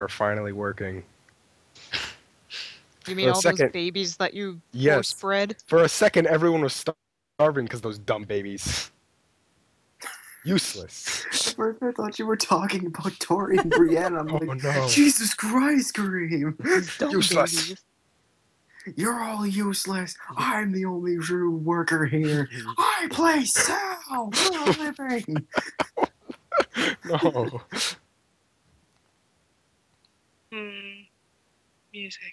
are finally working. You For mean a all those second, babies that you force yes. bred? For a second, everyone was starving because those dumb babies. Useless. At first, I thought you were talking about Tori and Brienne. I'm Oh like, no. Jesus Christ, Kareem! These dumb Useless. babies. You're all useless. I'm the only true worker here. I play Sal for a living. No. Music.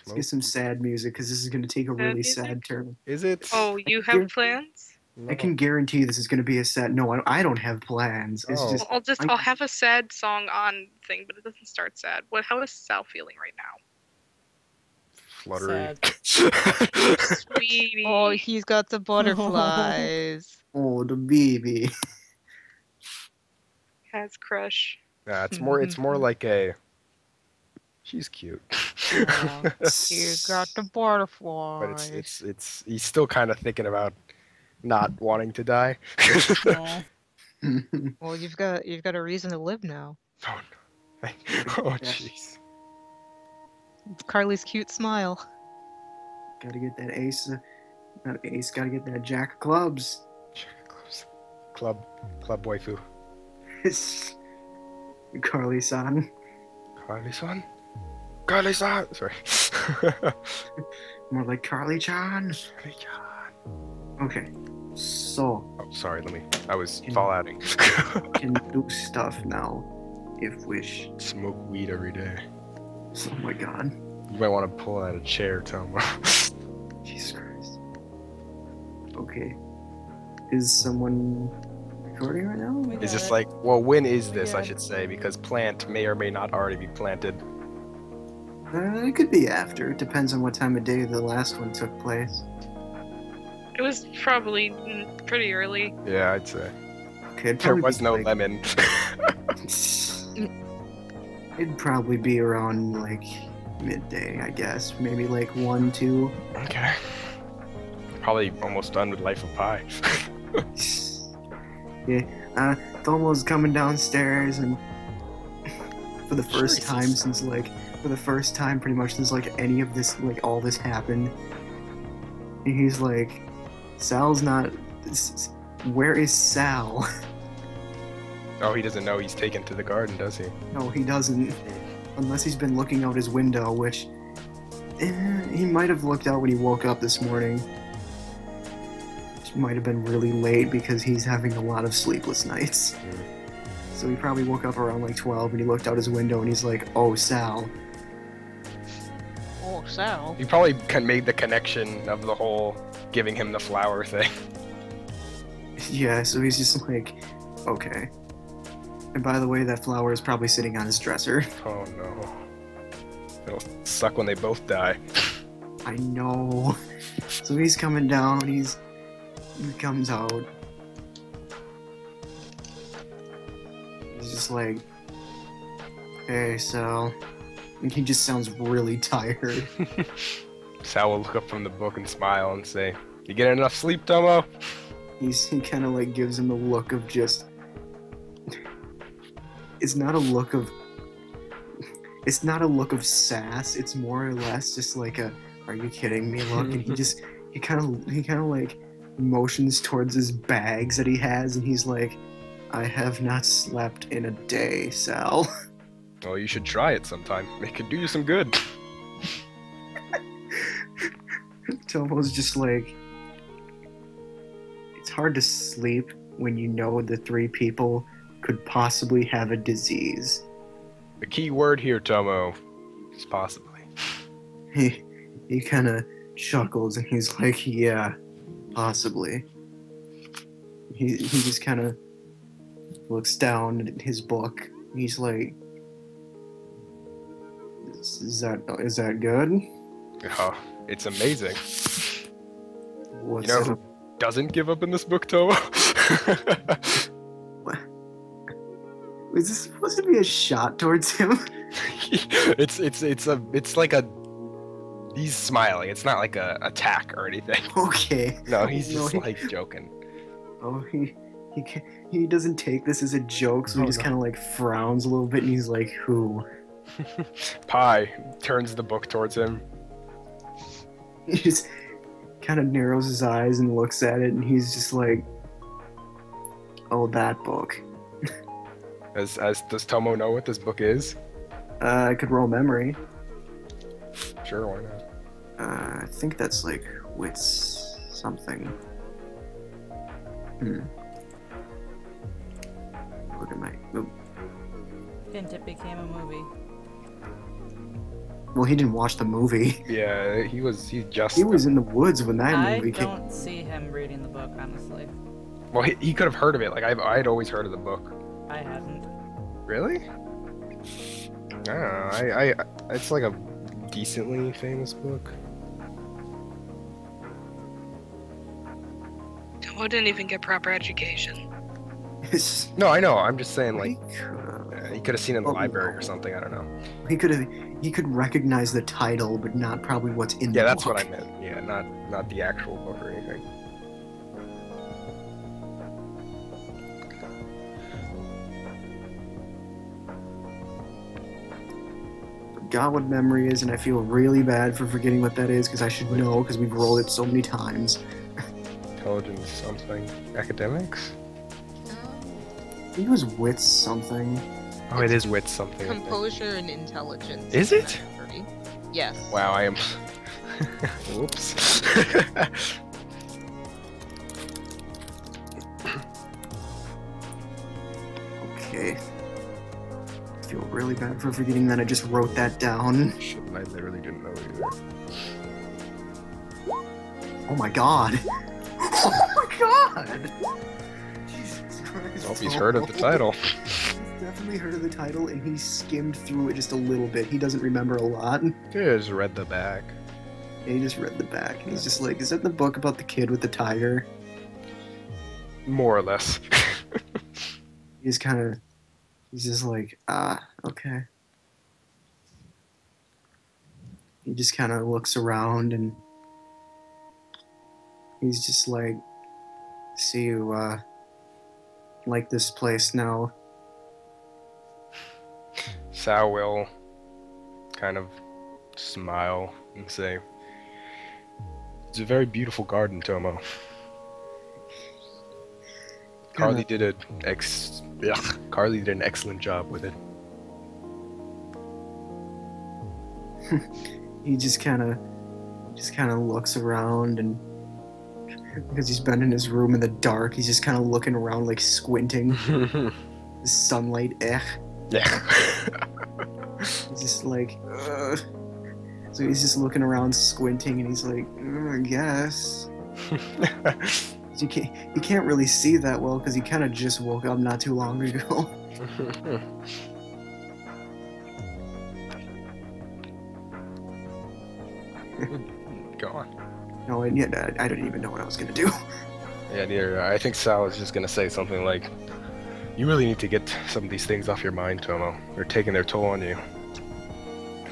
Let's get some sad music because this is going to take a really sad turn. Is it? Oh, you have plans? No. I can guarantee this is going to be a sad. No, I don't have plans. It's Oh. just I'll have a sad song on thing, but it doesn't start sad. How is Sal feeling right now? Fluttery. Sweetie. Oh, he's got the butterflies. oh the baby. Has crush. Nah, it's more like a. She's cute. He's got the butterflies. But it's he's still kind of thinking about not wanting to die. Well, you've got a reason to live now. Oh no. Oh jeez. Carly's cute smile. Gotta get that ace. Not ace. Gotta get that jack of clubs. Club waifu. Carly-san. Carly-san? Carly-san! Sorry. More like Carly-chan. Carly-chan. Okay. So. Oh, sorry, I was fallouting. Can do stuff now, if wish. Smoke weed every day. Oh my god. You might want to pull out a chair, Tomo. Jesus Christ. Okay. Is someone recording right now? Is this like, well, when is this, I should say, because plant may or may not already be planted. It could be after. It depends on what time of day the last one took place. It was probably pretty early. Yeah, I'd say. Okay, There was no lemon. It'd probably be around, like, midday, I guess. Maybe, like, 1, 2. Okay. Probably almost done with Life of Pi. Yeah, Thomo's coming downstairs, and for the first time since, like, pretty much since, like, any of this, like, all this happened, he's like, Sal's not, where is Sal? Oh, he doesn't know he's taken to the garden, does he? No, he doesn't, unless he's been looking out his window, which, he might have looked out when he woke up this morning. Might have been really late because he's having a lot of sleepless nights. So he probably woke up around like 12 and he looked out his window and he's like, oh, Sal. Oh, Sal. He probably made the connection of the whole giving him the flower thing. Yeah, so he's just like, okay. And by the way, that flower is probably sitting on his dresser. Oh no. It'll suck when they both die. I know. So he's coming down, he comes out. He's just like, hey, Sal. And he just sounds really tired. Sal will look up from the book and smile and say, you get enough sleep, Tomo? He kind of like gives him a look of just... It's not a look of sass. It's more or less just like a, are you kidding me look? And he kind of like motions towards his bags that he has, and he's like, I have not slept in a day, Sal. Well, you should try it sometime. It could do you some good. Tomo's just like, it's hard to sleep when you know the 3 people could possibly have a disease. The key word here, Tomo, is possibly. He kind of chuckles and he's like, yeah, possibly. He just kind of looks down at his book. He's like, is that good? Oh, it's amazing. What's You know who doesn't give up in this book, Tomo? What? Is this supposed to be a shot towards him? it's like a. He's smiling. It's not like a attack or anything. Okay. No, he's just like joking. Oh, he doesn't take this as a joke, so he just kind of like frowns a little bit, and he's like, "Who?" Pi turns the book towards him. He just kind of narrows his eyes and looks at it, and he's just like, "Oh, that book." As does Tomo know what this book is? I could roll memory. Sure, why not? I think that's like wits something. Look at my. Oop. Hint, it became a movie. Well, he didn't watch the movie. Yeah, he just. He was in the woods when that I movie came. don't see him reading the book, honestly. Well, he could have heard of it. Like I'd always heard of the book. I hadn't. Really? I don't know. It's like a decently famous book. Tomo didn't even get proper education. It's- No, I know. I'm just saying, like, he he could have seen it in the Oh, library no. or something. I don't know. he could recognize the title, but not probably what's in the Yeah, book. that's what I meant. Yeah, not the actual book or anything. Forgot what memory is, and I feel really bad for forgetting what that is because I should know because we've rolled it so many times. Intelligence something. Academics? I think it was wits something. Oh, it is wit something. I think. Composure and intelligence. Is it? Memory. Yes. Wow, I am. Whoops. Okay. I feel really bad for forgetting that I just wrote that down. Shouldn't I literally didn't know either. Oh my god. Oh my god! Jesus Christ. Hope he's heard of the title. He's definitely heard of the title, and he skimmed through it just a little bit. He doesn't remember a lot. Just read the back. He just read the back, and he's just like, is that the book about the kid with the tiger? More or less. He's just like, okay. He just kind of looks around, and he's just like, see you, like this place now. Sal will kind of smile and say, "It's a very beautiful garden, Tomo. Carly did an excellent job with it." He just kind of looks around, and because he's been in his room in the dark, he's just kind of looking around, like squinting. The sunlight, Yeah. He's just like, ugh. So he's just looking around, squinting, and he's like, I guess. He can't really see that well because he kind of just woke up not too long ago. Go on. No, and yet I didn't even know what I was gonna do. Yeah, neither. I think Sal is just gonna say something like, "You really need to get some of these things off your mind, Tomo. They're taking their toll on you."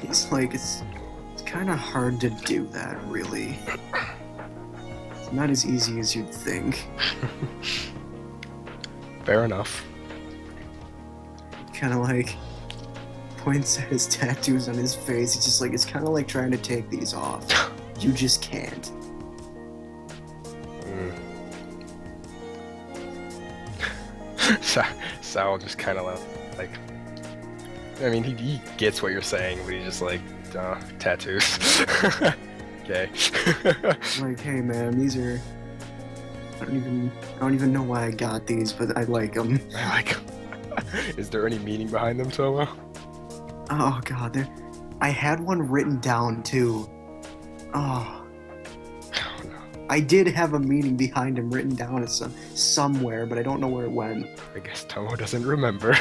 He's like, it's kind of hard to do that, really. It's not as easy as you'd think. Fair enough. Kind of like points at his tattoos on his face. He's just like, it's kind of like trying to take these off. You just can't. Sal just kind of like, I mean, he gets what you're saying, but he's just like, tattoos. Okay. Like, hey man, these are. I don't even know why I got these, but I like them. I like. Is there any meaning behind them, Tomo? Oh god, I had one written down too. Oh. Oh no. I did have a meaning behind him written down somewhere, but I don't know where it went. I guess Tomo doesn't remember.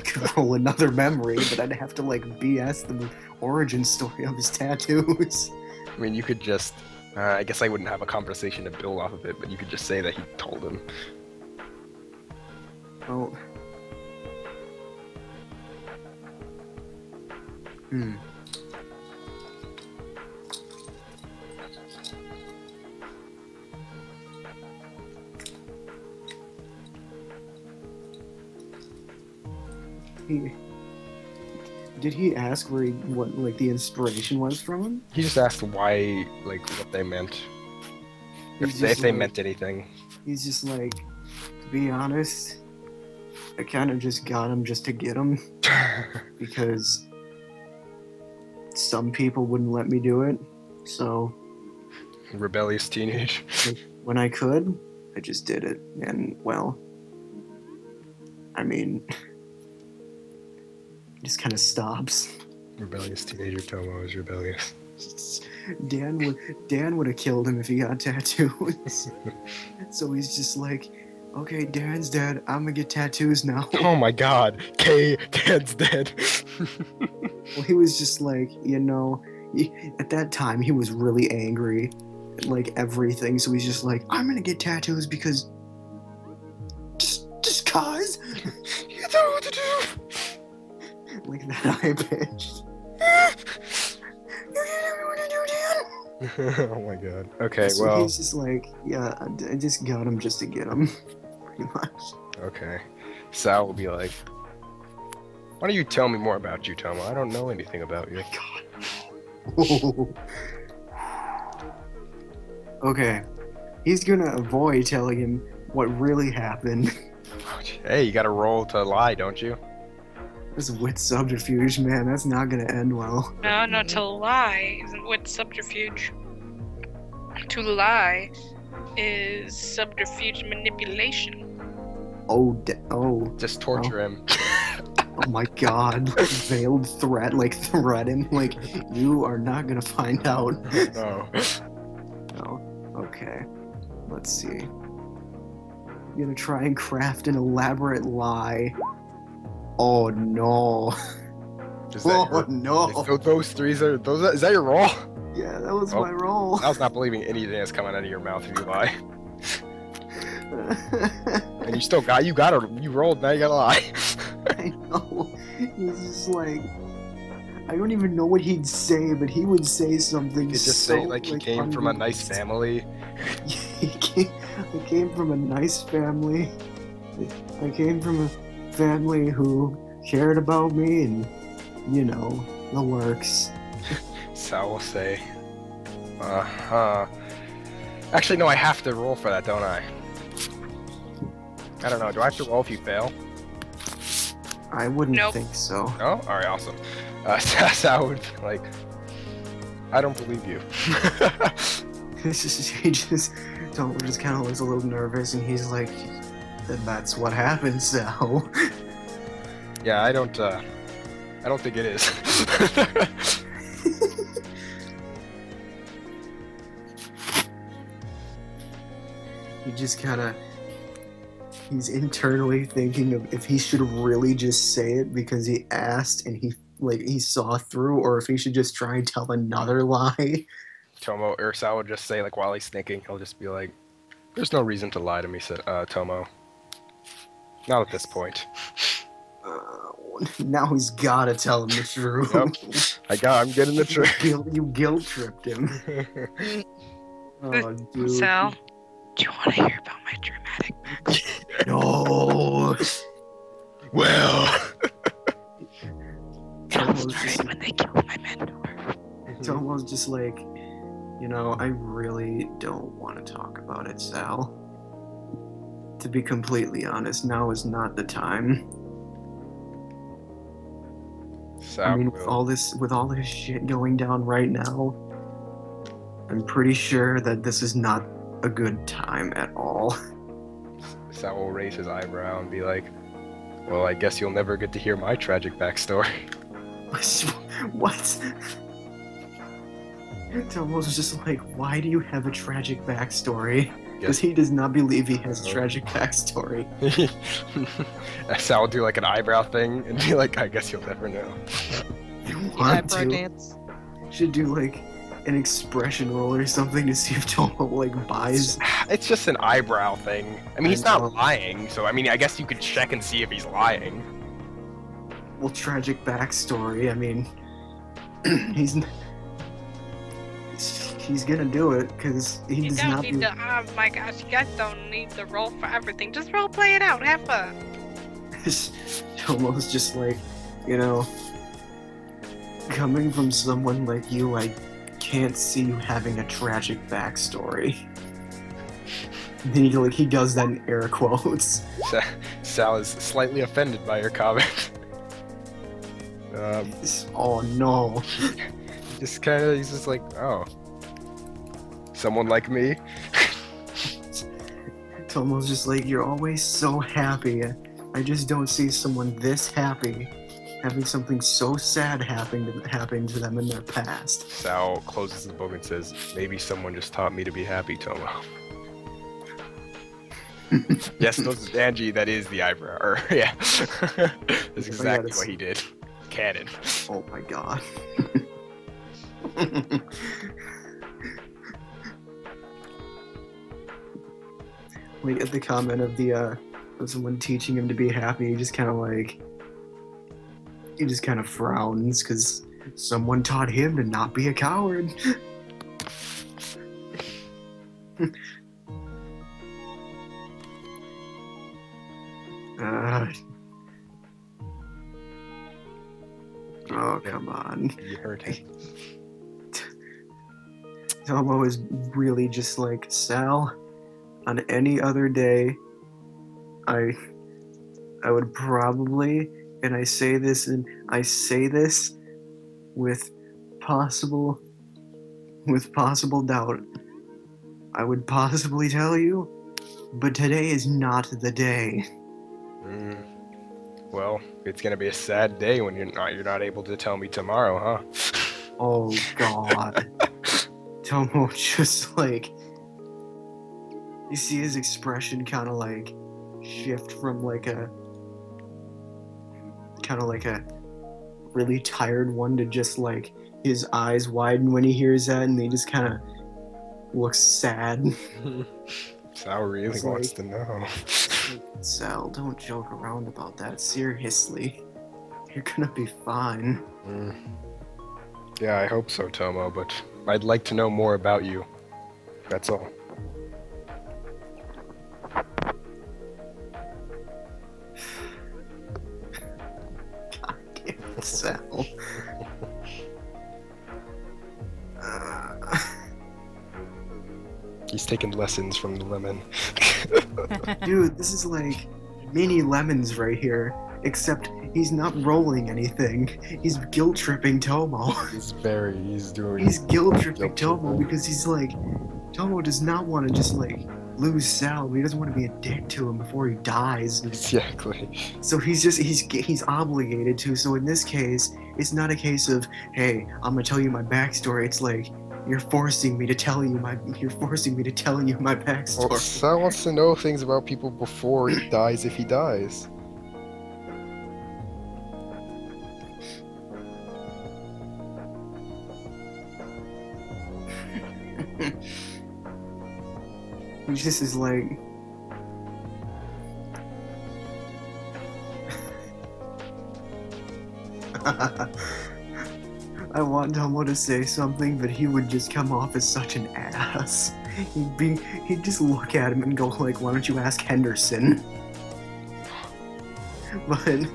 Could roll another memory, but I'd have to like BS the origin story of his tattoos. I mean, you could just. I guess I wouldn't have a conversation to build off of it, but you could just say that he told him. Oh. Hmm. He did he ask what like the inspiration was from him? He just asked why, like, what they meant. He's If just they like- meant anything. He's just like, to be honest, I kind of just got him just to get him because some people wouldn't let me do it. So Rebellious teenage. when I could, I just did it. And well, I mean, it just kind of stops. Rebellious teenager Tomo is rebellious. Dan would have killed him if he got tattoos. So he's just like, okay, Dan's dead. I'm gonna get tattoos now. Oh my god. Dad's dead. Well, he was just like, at that time he was really angry at like everything. So he's just like, I'm gonna get tattoos because just cause. You don't know what to do. Like that high pitched. Oh my god. Okay, So well. he's just like, yeah, I just got him just to get him, pretty much. Okay. Sal will be like, why don't you tell me more about you, Tomo? I don't know anything about you. Okay, he's gonna avoid telling him what really happened. Hey, you gotta roll to lie, don't you? This wit subterfuge, man, that's not gonna end well. No, to lie isn't with subterfuge. To lie is subterfuge manipulation. Oh, Just torture him. oh my god. Veiled threat, like threat him, like, you are not gonna find out. No. Oh, okay. Let's see. I'm gonna try and craft an elaborate lie. Oh no. Is that Oh no. those threes are is that your roll? Yeah, that was Oh. my roll. I was not believing anything that's coming out of your mouth if you lie. And you rolled, now you gotta lie. I know. He's just like, I don't even know what he'd say, but he would say something. You could just so, say like he came from a nice family. I came from a nice family. I came from a family who cared about me, and the works. Sal will say, Actually, no, I have to roll for that, don't I? I don't know. Do I have to roll if you fail? I wouldn't Nope. think so. No? Alright, awesome. Sal would be like, I don't believe you. Tom just kind of looks a little nervous, and he's like, "That's what happens, Sal." Yeah, I don't think it is. He just kind of, he's internally thinking of if he should really just say it because he asked and he saw through, or if he should just try and tell another lie. Tomo or Sal would just say, like, while he's thinking, he'll just be like, "There's no reason to lie to me," said Tomo. Not at this point. Now he's gotta tell him the truth. I'm getting the trick. You guilt tripped him. Oh, dude. Sal, do you want to hear about my dramatic backstory? No. Well. Tomo's Sorry, just, when they killed my mentor. Tomo's just like, I really don't want to talk about it, Sal. To be completely honest, now is not the time. Sal I mean, with will. all this shit going down right now, I'm pretty sure that this is not a good time at all. Sal will raise his eyebrow and be like, "Well, I guess you'll never get to hear my tragic backstory." What? Tomo's just like, why do you have a tragic backstory? Because he does not believe he has a tragic backstory. Sal will do like an eyebrow thing and be like, "I guess you'll never know." You want Eyebrow to? dance. Should do like an expression roll or something to see if Tomo like buys. It's just an eyebrow thing. I mean, he's I know. not lying, so I mean, I guess you could check and see if he's lying. Well, tragic backstory. I mean, he's gonna do it because he You does don't not. need to. Oh my gosh, you guys don't need to roll for everything. Just role play it out. Have fun. Tomo's just like, Coming from someone like you, I can't see you having a tragic backstory. Then he does that in air quotes. Sal is slightly offended by your comment. Oh no. He's just like, oh. Someone like me? Tomo's just like, you're always so happy. I just don't see someone this happy having something so sad happen to them in their past. Sal closes the book and says, maybe someone just taught me to be happy, Tomo. Yes, those Angie, that is the eyebrow. Or, yeah. That's exactly what he did. Canon. Oh my god. Like at the comment of of someone teaching him to be happy, he just kind of frowns because someone taught him to not be a coward. Oh, come on. You heard him. Tomo is really just like, Sal, on any other day, I would probably, and I say this with possible doubt, I would possibly tell you, but today is not the day. Well, it's gonna be a sad day when you're not able to tell me tomorrow, huh? Oh god. Tomo just like, you see his expression kind of like shift from like a really tired one to just like his eyes widen when he hears that, and he just kind of looks sad. Sal really wants to know. Sal, don't joke around about that. Seriously. You're gonna be fine. Yeah, I hope so, Tomo, but I'd like to know more about you. That's all. God damn it, Sal. He's taking lessons from the lemon. Dude, this is like mini lemons right here. Except he's not rolling anything. He's guilt tripping Tomo. He's doing. He's guilt tripping Tomo because he's like, Tomo does not want to just like lose Sal. He doesn't want to be a dick to him before he dies. Exactly. So he's obligated to. So in this case, it's not a case of, hey, I'm gonna tell you my backstory. It's like, you're forcing me to tell you my backstory. Well, Sal wants to know things about people before he dies, if he dies. He just is like, I want Tomo to say something, but he would just come off as such an ass. He'd just look at him and go like, why don't you ask Henderson? But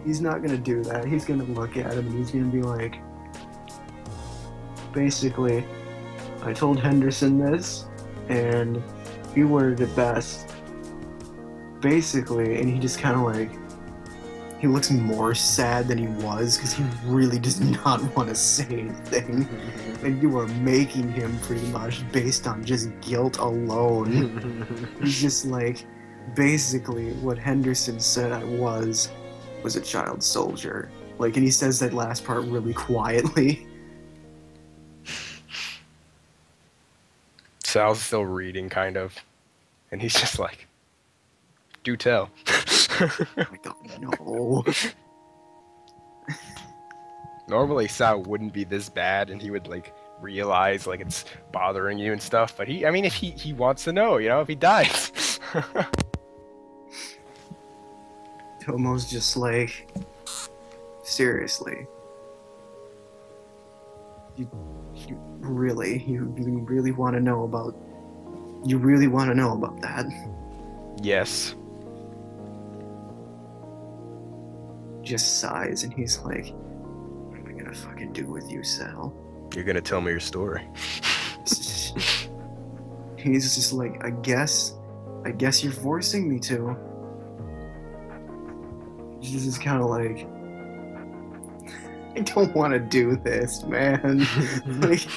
he's not gonna do that. He's gonna look at him and he's gonna be like, basically, I told Henderson this, and he worded it best. Basically, and he just kind of like, he looks more sad than he was because he really does not want to say anything. And you are making him pretty much based on just guilt alone. He's just like, basically what Henderson said I was a child soldier. Like, and he says that last part really quietly. Sal's still reading, kind of. And he's just like, do tell. Oh my god, no. Normally Sal wouldn't be this bad and he would like realize like it's bothering you and stuff, but if he wants to know, if he dies. Tomo's just like, seriously. You really want to know about that? Yes. Just sighs and he's like, what am I gonna to fucking do with you, Sal. You're gonna tell me your story. He's just like, I guess you're forcing me to. He's just kind of like, I don't want to do this, man. Like,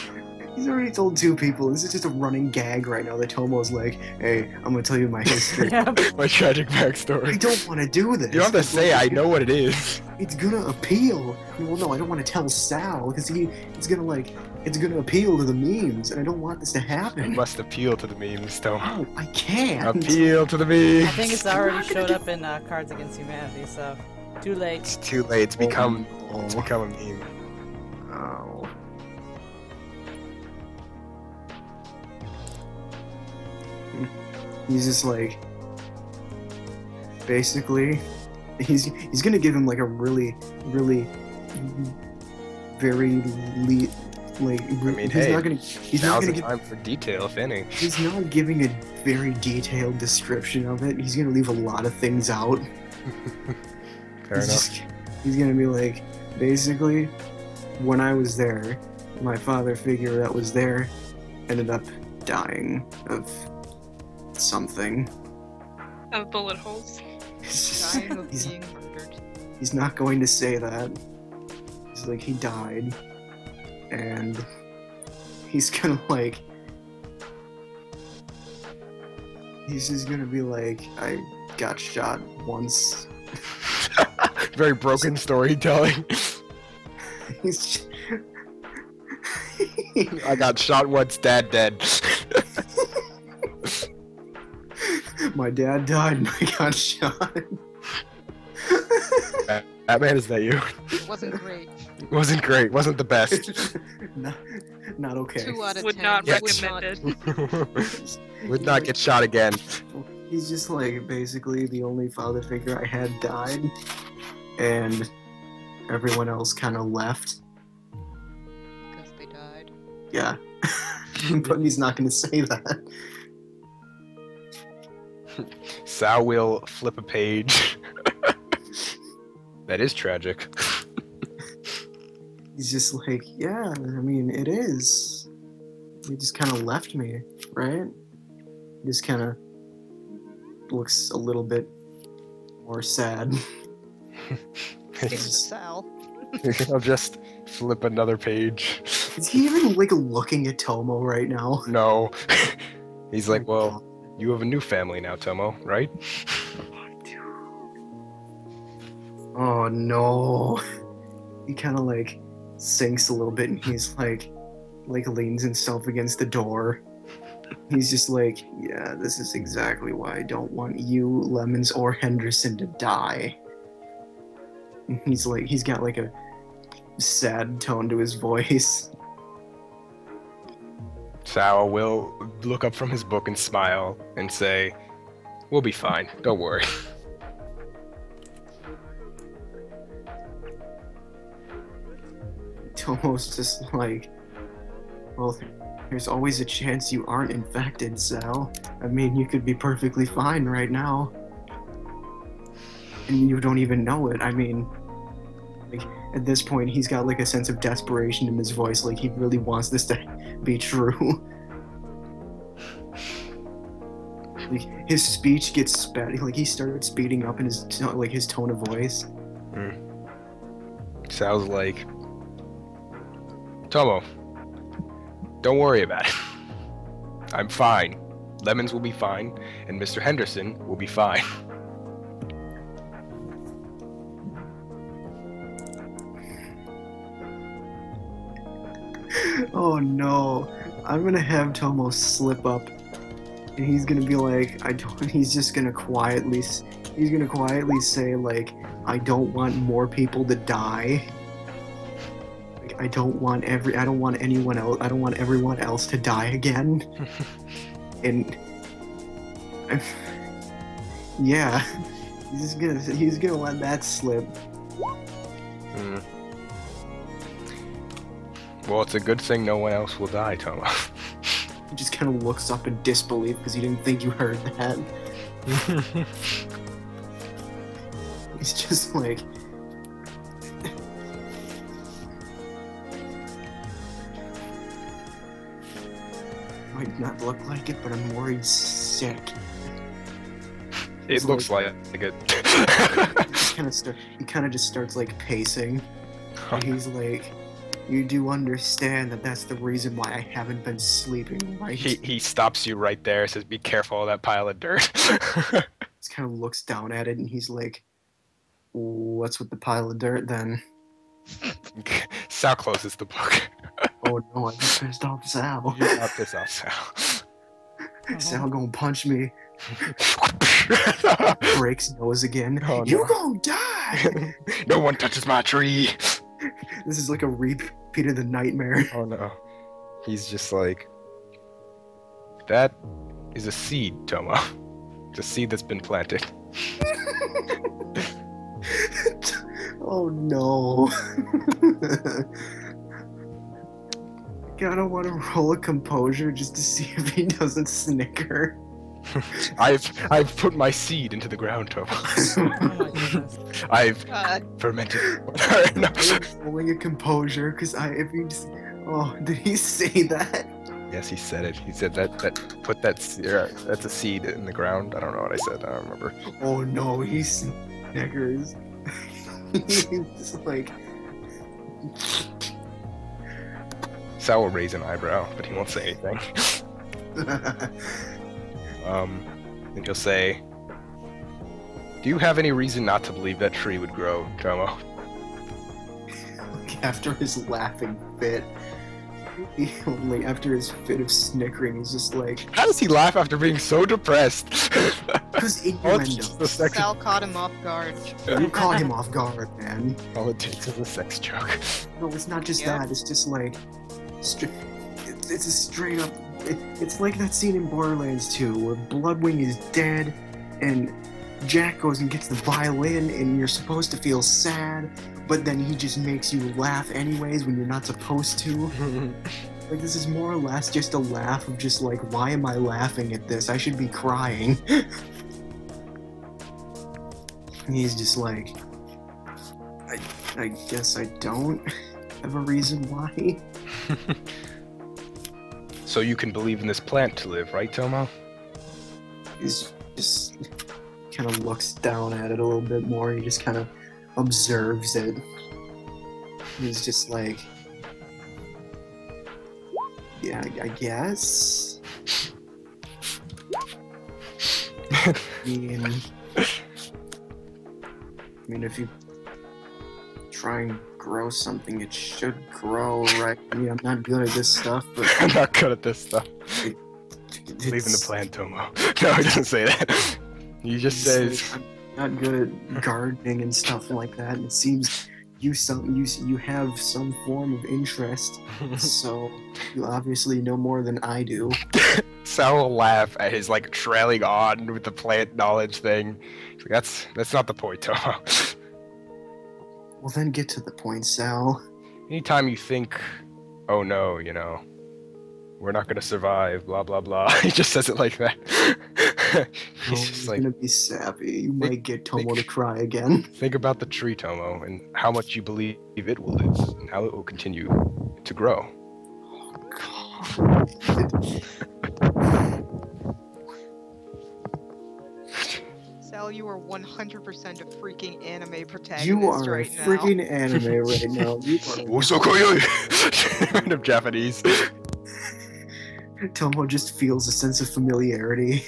he's already told 2 people. This is just a running gag right now that Tomo's like, hey, I'm gonna tell you my history. Yeah. My tragic I backstory. don't want to do this. You don't have to say I know what it is. It's gonna appeal. Well, no, I don't want to tell Sal because it's gonna appeal to the memes, and I don't want this to You happen. must appeal to the memes, Tomo. No, I can't. Appeal to the memes. I think it's I'm already not gonna showed do- up in Cards Against Humanity, so too late. It's too late. It's become Oh. a meme. Oh. He's just like, basically, he's gonna give him like a really very like. I mean, he's hey, not he's not now's gonna the give. time for detail, if any. He's not giving a very detailed description of it. He's gonna leave a lot of things out. Fair enough. He's gonna be like, basically, when I was there, my father figure that was there ended up dying of something. Of bullet holes. It's just- Dying of he's, being murdered. he's not going to say that. He's like, he died. And he's gonna like, he's just gonna be like, I got shot once. Very broken storytelling. He's I got shot once, dad dead. my dad died and I got shot. Batman, is that you? Wasn't great. Wasn't great. Wasn't the best. not okay. 2 out of Would 10. not Yeah. recommend it. Would not get shot again. He's just like, basically the only father figure I had died, and everyone else kind of left. Because they died. Yeah. But he's not going to say that. Sal will flip a page. That is tragic. He's just like, yeah, I mean, it is. He just kind of left me, right? He just kind of looks a little bit more sad. It's Sal. I'll just flip another page. Is he even like looking at Tomo right now? No. He's like, well, you have a new family now, Tomo, right? Oh no. He kind of like sinks a little bit and he's like leans himself against the door. He's just like, yeah, this is exactly why I don't want you, Lemons, or Henderson to die. And he's like, he's got like a sad tone to his voice. Sal will look up from his book and smile and say, we'll be fine, don't worry. Tomo's just like, well, there's always a chance you aren't infected, Sal. I mean, you could be perfectly fine right now. And you don't even know it. I mean, like, at this point, he's got like a sense of desperation in his voice, like he really wants this to be true. Like, his speech gets sped, like he started speeding up in his his tone of voice. Sal's like, Tomo, don't worry about it. I'm fine. Lemons will be fine, and Mr. Henderson will be fine. Oh no, I'm gonna have Tomo slip up, and he's gonna be like, he's just gonna quietly say like, I don't want more people to die. Like, I don't want anyone else, I don't want everyone else to die again. And yeah, he's gonna let that slip. Hmm. Well, it's a good thing no one else will die, Tomo. He just kind of looks up in disbelief because he didn't think you heard that. He's just like, might not look like it, but I'm worried sick. It looks like it. He kind of just starts like pacing. And he's like, "You do understand that that's the reason why I haven't been sleeping, right?" He stops you right there, says, "Be careful of that pile of dirt." Just kind of looks down at it, and he's like, "What's with the pile of dirt then?" Sal closes the book. Oh no, I just pissed off Sal. You got this off, Sal. Sal gonna punch me. Breaks nose again. Oh, You no. gonna die! No one touches my tree. This is like a repeat of the nightmare. Oh no. He's just like, that is a seed, Tomo. It's a seed that's been planted. Oh no. Gotta want to roll a composure just to see if he doesn't snicker. I've put my seed into the ground, Tomo. Oh my goodness. I've God. fermented. No. Rolling a composure, because if he just. Oh, did he say that? Yes, he said it. He said that put that's a seed in the ground. I don't know what I said. I don't remember. Oh no, he snickers. He's just like. Sal will raise an eyebrow, but he won't say anything. And he'll say, "Do you have any reason not to believe that tree would grow, Tomo?" After his laughing fit, like after his fit of snickering, he's just like, How does he laugh after being so depressed? "Because Oh, innuendo." it's just a sex. Sal caught him off guard. You caught him off guard, man. All it takes is a sex joke. No, it's not just Yeah. that. It's just like, it's a straight up. It's like that scene in Borderlands 2 where Bloodwing is dead, and Jack goes and gets the violin, and you're supposed to feel sad, but then he just makes you laugh anyways when you're not supposed to. Like, this is more or less just a laugh of just like, why am I laughing at this? I should be crying. And he's just like, I guess I don't have a reason why. So you can believe in this plant to live, right, Tomo? He's just kind of looks down at it a little bit more. He just kind of observes it. He's just like, yeah, I guess. I mean, if you try and grow something, it should grow, right? I mean, I'm not good at this stuff, but I'm not good at this stuff. Believe in the it's- plant, Tomo. No, he doesn't say that. He just says, I'm not good at gardening and stuff like that. And it seems you have some form of interest, so you obviously know more than I do. Sal will laugh at his like trailing on with the plant knowledge thing. He's like, that's not the point, Tomo. Well, then get to the point, Sal. Anytime you think, oh no, you know, we're not gonna survive, blah blah blah. He just says it like that. He's just He's like, gonna be sappy. You might get Tomo think- to cry again. think about the tree, Tomo, and how much you believe it will live, and how it will continue to grow. Sal, you are 100% a freaking anime protagonist You are right a now. freaking anime right now. You are Osokoyoi! Random Japanese. Tomo just feels a sense of familiarity.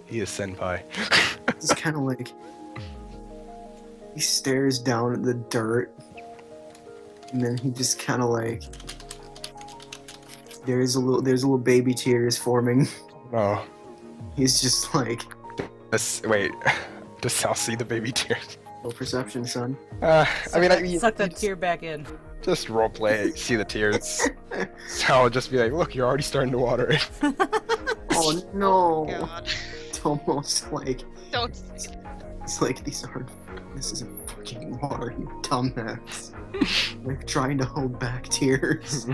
He is senpai. It's kind of like he stares down at the dirt, and then he just kind of like there's a little baby tears forming. No. He's just like, Wait. Does Sal see the baby tears? no perception, son. Suck that tear back in. Just roleplay, see the tears. Sal would just be like, look, you're already starting to water it. Oh no! God. Tomo's like, Don't say it's like this isn't fucking water, you dumbass. Like trying to hold back tears.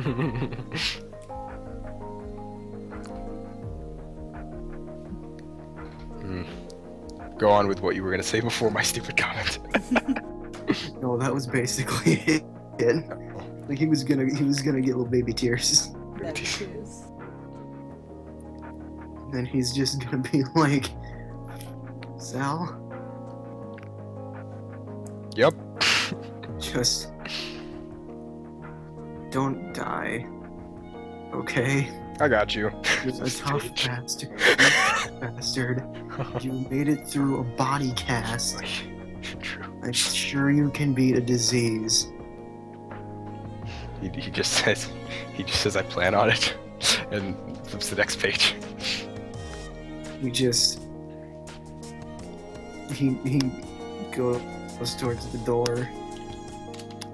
Go on with what you were gonna say before my stupid comment. No, that was basically it. Like he was gonna get little baby tears. That is. then he's just gonna be like, Sal, Yep. just don't die, okay? I got you. You're a tough bastard. Bastard. You made it through a body cast. True. I'm sure you can beat a disease. He just says I plan on it, and flips to the next page. He goes towards the door,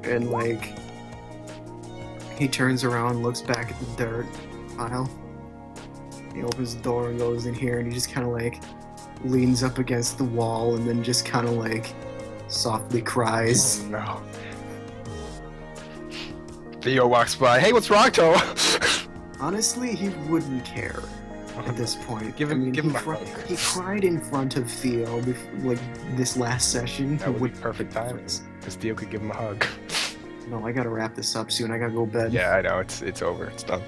and like he turns around, looks back at the dirt pile. He opens the door and goes in here, and he just kind of like leans up against the wall, and then just kind of like softly cries. Oh, no. Theo walks by. Hey, what's wrong, Toe? Honestly, he wouldn't care at this point. Give him a hug. He cried in front of Theo like this last session. That would be perfect timing, because Theo could give him a hug. No, I gotta wrap this up soon. I gotta go to bed. Yeah, I know. It's over. It's done.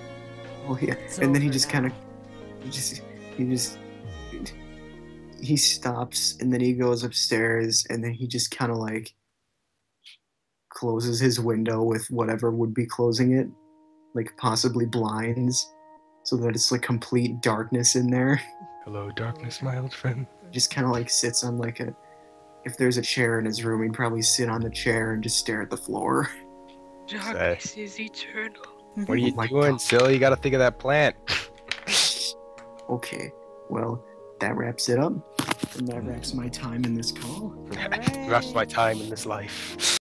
Oh yeah. It's And then he over just now. kind of, he stops, and then he goes upstairs, and then he just kind of like closes his window with whatever would be closing it, like possibly blinds, so that it's like complete darkness in there. Hello, darkness, my old friend. Just kind of like sits on like a, if there's a chair in his room, he'd probably sit on the chair and just stare at the floor. Darkness is eternal. What are you Oh my doing, God. silly? You gotta think of that plant. Okay, well, that wraps it up. And that wraps my time in this call. That's my time in this life.